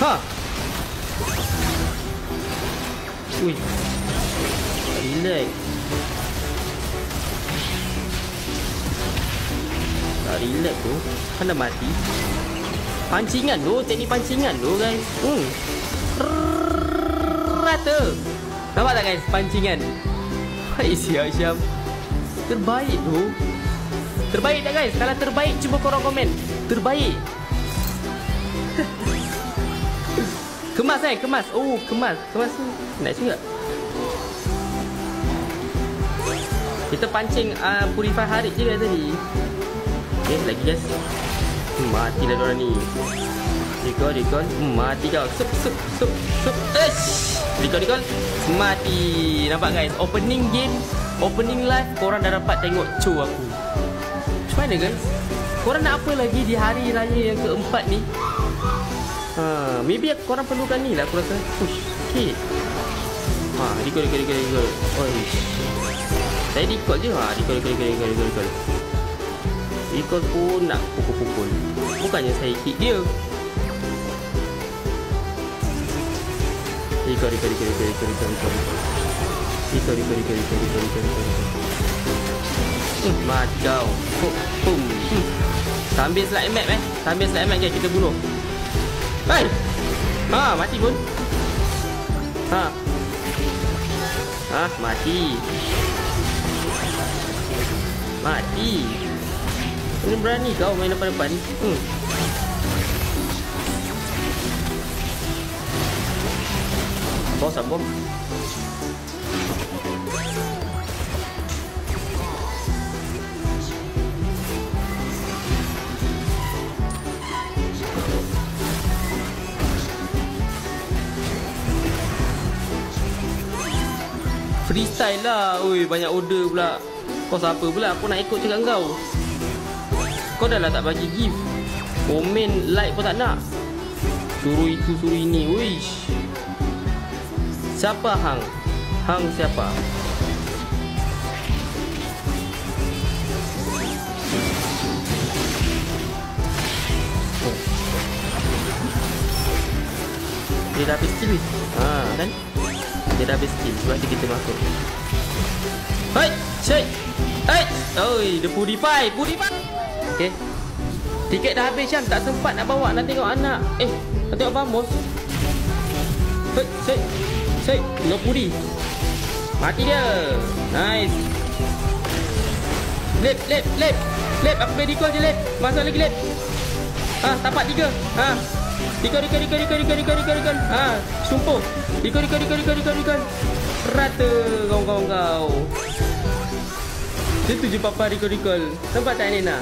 Ha. Ui. Relax. Tak relax tu. Kan dah mati. Pancingan tu. Teknik pancingan tu guys. Rata. Nampak tak guys? Pancingan. Hai siap-siap. Terbaik tu. Terbaik tak guys? Kalau terbaik cuba korang komen. Terbaik. Kemas kemas. Oh kemas. Kemas tu nice juga. Kita pancing purify harit je guys tadi. Okay lagi guys. Matilah diorang ni. Recall. Mati kau. Sup. Recall. Mati. Nampak guys? Opening game, opening live, korang dah dapat tengok show aku. Macam mana guys? Korang nak apa lagi di hari raya yang keempat ni? Maybe korang perlukan ni lah aku rasa. Push. Okay. Recall. Saya recall je. Recall. Recall pun nak pukul. Bukannya saya hit dia. Recall. Mati kau. Boom. Sambil slide map Sambil slide map kita bunuh. Hai. Mati pun. Mati. Ini berani kau main depan-depan ni. Bos. Freestyle lah. Ui, banyak order pula. Kau siapa pula aku nak ikut cakap kau? Kau dah lah tak bagi gift. Komen like pun tak nak. Suruh itu suruh ini. Wish. Siapa Hang? Hang siapa? Dia dah habis skill. Kan? Dia dah habis skill. Sebab tu kita masuk. Hai, shake. Hai. Oi, dia purify. Okey. Tiket dah habis Syam, tak sempat nak bawa, nak tengok anak. Nak tengok Vamos. Shake. Tengok puri. Mati dia. Nice. Lep. Aku boleh recall je lep. Masuk lagi lep. Tapak 3. Recall. Sumpah. Recall. Rata kau. Dia tu je papa recall. Nampak tak Nena?